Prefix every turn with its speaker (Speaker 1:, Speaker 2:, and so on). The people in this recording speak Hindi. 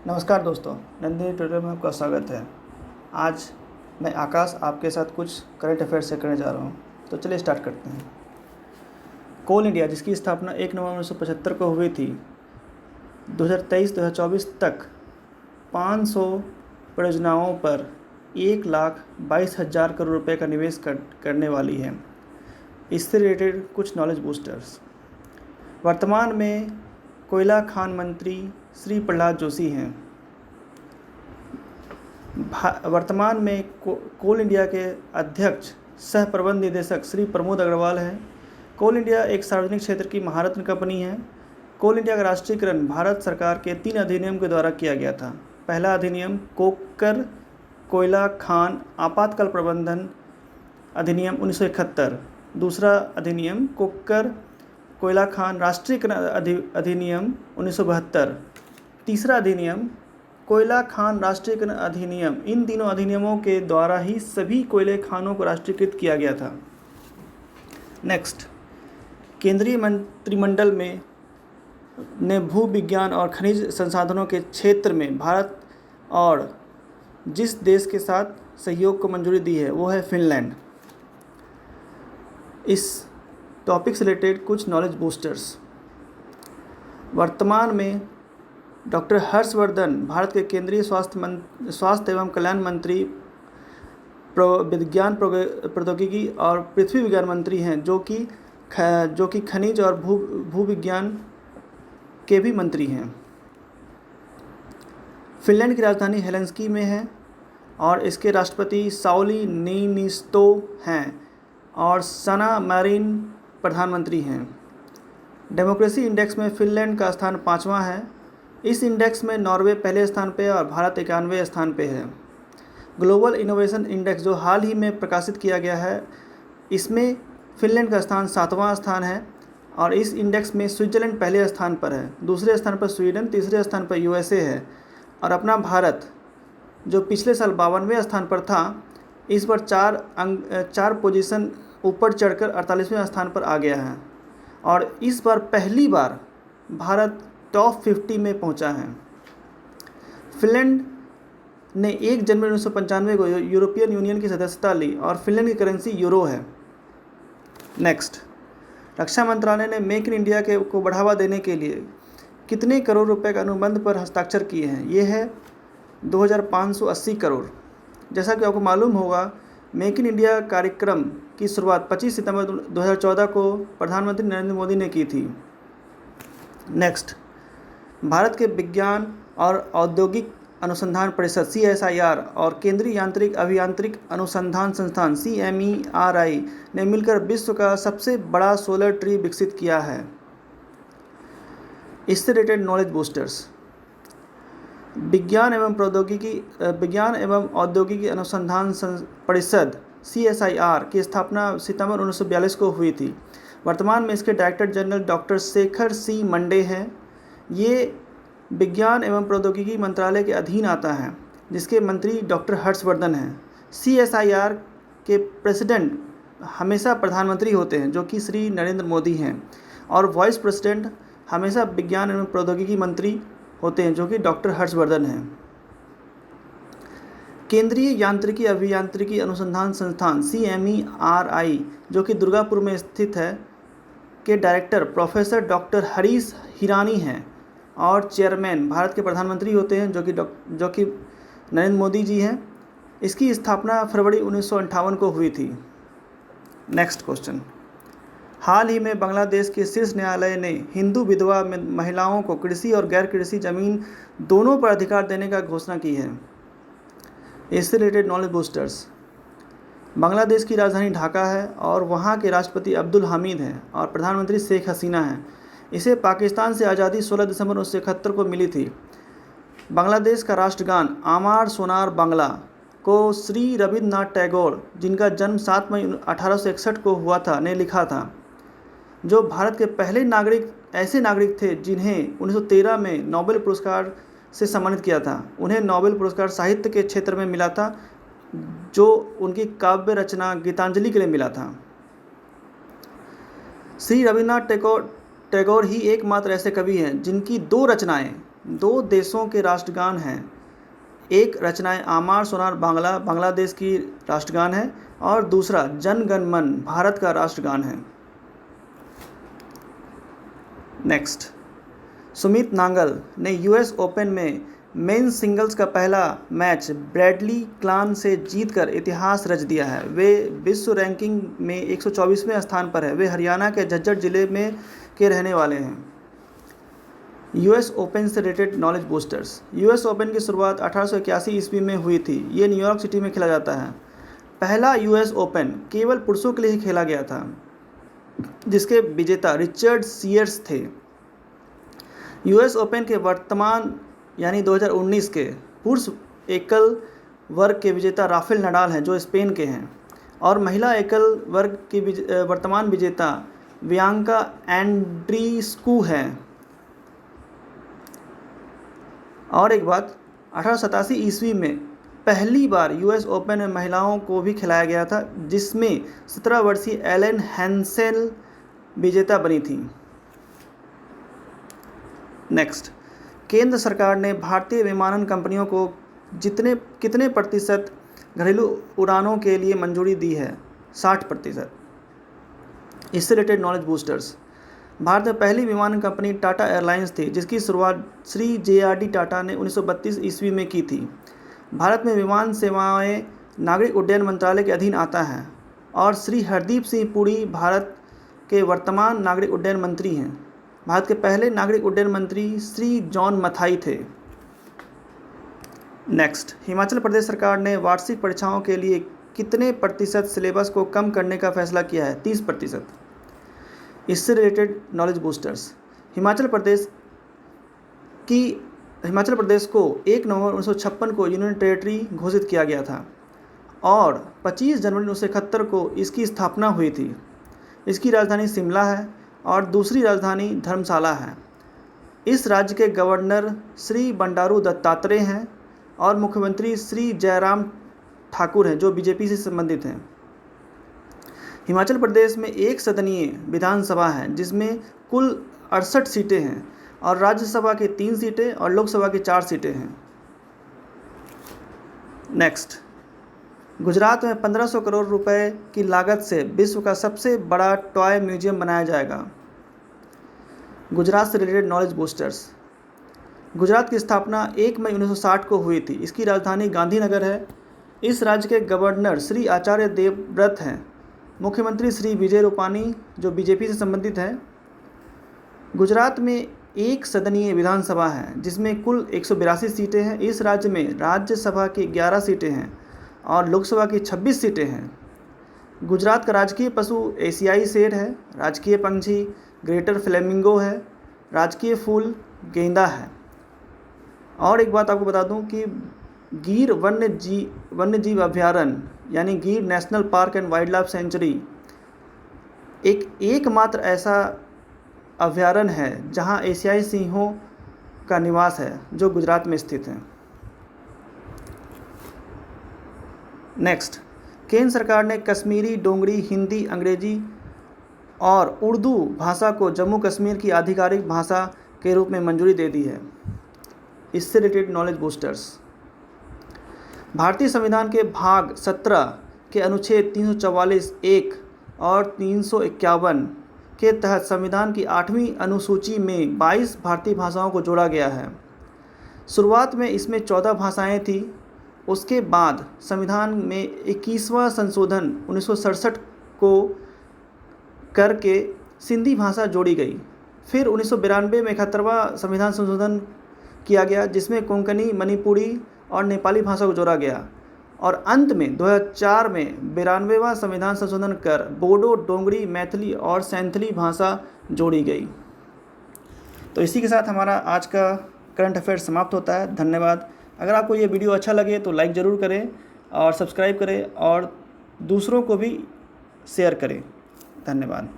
Speaker 1: नमस्कार दोस्तों, नंदिनी ट्यूटोरियल में आपका स्वागत है। आज मैं आकाश आपके साथ कुछ करंट अफेयर्स से करने जा रहा हूँ। तो चलिए स्टार्ट करते हैं। कोल इंडिया, जिसकी स्थापना 1 नवंबर 1975 को हुई थी, 2023-2024 तक 500 परियोजनाओं पर 1,22,000 करोड़ रुपए का निवेश करने वाली है। इससे रिलेटेड कुछ नॉलेज बूस्टर्स। वर्तमान में कोयला खान मंत्री श्री प्रहलाद जोशी हैं। वर्तमान में कोल इंडिया के अध्यक्ष सह प्रबंध निदेशक श्री प्रमोद अग्रवाल हैं। कोल इंडिया एक सार्वजनिक क्षेत्र की महारत्न कंपनी है। कोल इंडिया का राष्ट्रीयकरण भारत सरकार के 3 अधिनियम के द्वारा किया गया था। पहला अधिनियम कोकर कोयला खान आपातकाल प्रबंधन अधिनियम 1971। दूसरा अधिनियम कोकर कोयला खान राष्ट्रीयकरण अधिनियम 1972। तीसरा अधिनियम कोयला खान राष्ट्रीयकरण अधिनियम। इन तीनों अधिनियमों के द्वारा ही सभी कोयले खानों को राष्ट्रीयकृत किया गया था। नेक्स्ट, केंद्रीय मंत्रिमंडल ने भू विज्ञान और खनिज संसाधनों के क्षेत्र में भारत और जिस देश के साथ सहयोग को मंजूरी दी है वो है फिनलैंड। इस टॉपिक से रिलेटेड कुछ नॉलेज बूस्टर्स। वर्तमान में डॉक्टर हर्षवर्धन भारत के केंद्रीय स्वास्थ्य एवं कल्याण मंत्री, विज्ञान प्रौद्योगिकी और पृथ्वी विज्ञान मंत्री हैं, जो कि खनिज और भू विज्ञान के भी मंत्री हैं। फिनलैंड की राजधानी हेलसिंकी में है और इसके राष्ट्रपति साउली निनिस्तो हैं और सना मैरिन प्रधानमंत्री हैं। डेमोक्रेसी इंडेक्स में फिनलैंड का स्थान 5वां है। इस इंडेक्स में नॉर्वे पहले स्थान पे और भारत 91वें स्थान पे है। ग्लोबल इनोवेशन इंडेक्स, जो हाल ही में प्रकाशित किया गया है, इसमें फिनलैंड का स्थान 7वां स्थान है और इस इंडेक्स में स्विट्जरलैंड पहले स्थान पर है, दूसरे स्थान पर स्वीडन, तीसरे स्थान पर यूएसए है और अपना भारत, जो पिछले साल 52वें स्थान पर था, इस बार 4 पोजीशन ऊपर चढ़कर 48वें स्थान पर आ गया है और इस बार पहली बार भारत टॉप 50 में पहुंचा है। फिनलैंड ने 1 जनवरी 1995 को यूरोपियन यूनियन की सदस्यता ली और फिनलैंड की करेंसी यूरो है। नेक्स्ट, रक्षा मंत्रालय ने मेक इन इंडिया को बढ़ावा देने के लिए कितने करोड़ रुपए का अनुबंध पर हस्ताक्षर किए हैं? ये है 2580 करोड़। जैसा कि आपको मालूम होगा, मेक इन इंडिया कार्यक्रम की शुरुआत 25 सितंबर 2014 को प्रधानमंत्री नरेंद्र मोदी ने की थी। नेक्स्ट, भारत के विज्ञान और औद्योगिक अनुसंधान परिषद CSIR और केंद्रीय यांत्रिक अभियांत्रिक अनुसंधान संस्थान CMERI ने मिलकर विश्व का सबसे बड़ा सोलर ट्री विकसित किया है। इससे रिलेटेड नॉलेज बूस्टर्स। विज्ञान एवं औद्योगिकी अनुसंधान परिषद CSIR की स्थापना सितंबर 1942 को हुई थी। वर्तमान में इसके director general doctor Shekhar C Monday हैं। ये विज्ञान एवं प्रौद्योगिकी मंत्रालय के अधीन आता है, जिसके मंत्री डॉक्टर हर्षवर्धन हैं। CSIR के प्रेसिडेंट हमेशा प्रधानमंत्री होते हैं, जो कि श्री नरेंद्र मोदी हैं, और वाइस प्रेसिडेंट हमेशा विज्ञान एवं प्रौद्योगिकी मंत्री होते हैं, जो कि डॉक्टर हर्षवर्धन हैं। केंद्रीय यांत्रिकी अभियांत्रिकी अनुसंधान संस्थान CMERI, जो कि दुर्गापुर में स्थित है, के director professor doctor Harish Hirani हैं और चेयरमैन भारत के प्रधानमंत्री होते हैं, जो कि नरेंद्र मोदी जी हैं। इसकी स्थापना फरवरी 1958 को हुई थी। Next question. हाल ही में बांग्लादेश के शीर्ष न्यायालय ने हिंदू विधवा महिलाओं को कृषि और गैर कृषि जमीन दोनों पर अधिकार देने का घोषणा की है। इससे रिलेटेड नॉलेज बूस्टर्स। बांग्लादेश की राजधानी ढाका है और वहाँ के राष्ट्रपति अब्दुल हामिद हैं और प्रधानमंत्री शेख हसीना हैं। इसे पाकिस्तान से आज़ादी 16 दिसंबर 1971 को मिली थी। बांग्लादेश का राष्ट्रगान आमार सोनार बांग्ला को श्री रविन्द्रनाथ टैगोर, जिनका जन्म 7 मई 1861 को हुआ था, ने लिखा था, जो भारत के पहले ऐसे नागरिक थे जिन्हें 1913 में नोबेल पुरस्कार से सम्मानित किया था। उन्हें नोबेल पुरस्कार साहित्य के क्षेत्र में मिला था, जो उनकी काव्य रचना गीतांजलि के लिए मिला था। श्री रविन्द्रनाथ टैगोर ही एकमात्र ऐसे कवि हैं जिनकी 2 रचनाएं दो देशों के राष्ट्रगान हैं। एक रचनाएं आमार सोनार बांग्लादेश की राष्ट्रगान है और दूसरा जन गण मन भारत का राष्ट्रगान है। नेक्स्ट, सुमित नागल ने यूएस ओपन में मेंस सिंगल्स का पहला मैच ब्रैडली क्लान से जीतकर इतिहास रच दिया है। वे विश्व रैंकिंग में 124वें स्थान पर है। वे हरियाणा के झज्जर जिले में के रहने वाले हैं। यूएस ओपन से related knowledge boosters. US open की शुरुआत 1881 ईस्वी में हुई थी। ये न्यूयॉर्क सिटी में खेला जाता है। पहला यूएस ओपन केवल पुरुषों के लिए ही खेला गया था, जिसके विजेता रिचर्ड सीयर्स थे। यूएस ओपन के वर्तमान यानी 2019 के पुरुष एकल वर्ग के विजेता राफेल नडाल हैं, जो स्पेन के हैं, और महिला एकल वर्ग की वर्तमान विजेता बियांका एंड्रीस्कू हैं। और एक बात, 1887 ईस्वी में पहली बार यूएस ओपन में महिलाओं को भी खिलाया गया था, जिसमें 17 वर्षीय एलेन हैंसेल विजेता बनी थी। नेक्स्ट, केंद्र सरकार ने भारतीय विमानन कंपनियों को कितने प्रतिशत घरेलू उड़ानों के लिए मंजूरी दी है? 60%। इससे रिलेटेड नॉलेज बूस्टर्स। भारत में पहली विमानन कंपनी टाटा एयरलाइंस थी, जिसकी शुरुआत श्री JRD टाटा ने 1932 ईस्वी में की थी। भारत में विमान सेवाएं नागरिक उड्डयन मंत्रालय के अधीन आता है और श्री हरदीप सिंह पुरी भारत के वर्तमान नागरिक उड्डयन मंत्री हैं। भारत के पहले नागरिक उड्डयन मंत्री श्री जॉन मथाई थे। नेक्स्ट, हिमाचल प्रदेश सरकार ने वार्षिक परीक्षाओं के लिए कितने प्रतिशत सिलेबस को कम करने का फैसला किया है? 30%। इससे related knowledge boosters. Himachal Pradesh को 1 नवंबर 1956 को यूनियन टेरिटरी घोषित किया गया था और 25 जनवरी 1971 को इसकी स्थापना हुई थी। इसकी राजधानी शिमला है और दूसरी राजधानी धर्मशाला है। इस राज्य के गवर्नर श्री बंडारू दत्तात्रेय हैं और मुख्यमंत्री श्री जयराम ठाकुर हैं, जो बीजेपी से संबंधित हैं। हिमाचल प्रदेश में एक सदनीय विधानसभा है, जिसमें कुल 68 सीटें हैं और राज्यसभा की 3 सीटें और लोकसभा की 4 सीटें हैं। नेक्स्ट, गुजरात में 1500 करोड़ रुपए की लागत से विश्व का सबसे बड़ा टॉय म्यूजियम बनाया जाएगा। गुजरात से रिलेटेड नॉलेज बूस्टर्स। गुजरात की स्थापना 1 मई 1960 को हुई थी। इसकी राजधानी गांधीनगर है। इस राज्य के गवर्नर श्री आचार्य देवव्रत हैं। मुख्यमंत्री श्री विजय रूपानी, जो बीजेपी से संबंधित है। गुजरात में एक सदनीय विधानसभा है, जिसमें कुल 182 सीटें हैं। इस राज्य में राज्यसभा की 11 सीटें हैं और लोकसभा की 26 सीटें हैं। गुजरात का राजकीय पशु एशियाई शेर है। राजकीय पंछी ग्रेटर फ्लेमिंगो है। राजकीय फूल गेंदा है। और एक बात आपको बता दूं कि गिर वन्यजीव अभयारण्य यानी गिर national park and wild life sanctuary एकमात्र ऐसा अभयारण्य है जहां एशियाई सिंहों का निवास है, जो गुजरात में स्थित है। नेक्स्ट, केंद्र सरकार ने कश्मीरी, डोगरी, हिंदी, अंग्रेजी और उर्दू भाषा को जम्मू कश्मीर की आधिकारिक भाषा के रूप में मंजूरी दे दी है। इससे रिलेटेड नॉलेज बूस्टर्स। भारतीय संविधान के भाग 17 के अनुच्छेद 344(1) और 351 के तहत संविधान की 8वीं अनुसूची में 22 भारतीय भाषाओं को जोड़ा गया है। शुरुआत में इसमें 14 भाषाएं थीं। उसके बाद संविधान में 21वां संशोधन 1967 को करके सिंधी भाषा जोड़ी गई। फिर 1992 में 71वां संविधान संशोधन किया गया, जिसमें कोंकणी, मणिपुरी और नेपाली भाषा को जोड़ा गया, और अंत में 2004 में 92वां संविधान संशोधन कर बोडो, डोगरी, मैथिली और सैंथली भाषा जोड़ी गई। तो इसी के साथ हमारा आज का करंट अफेयर समाप्त होता है। धन्यवाद। अगर आपको ये वीडियो अच्छा लगे तो लाइक ज़रूर करें और सब्सक्राइब करें और दूसरों को भी शेयर करें। धन्यवाद।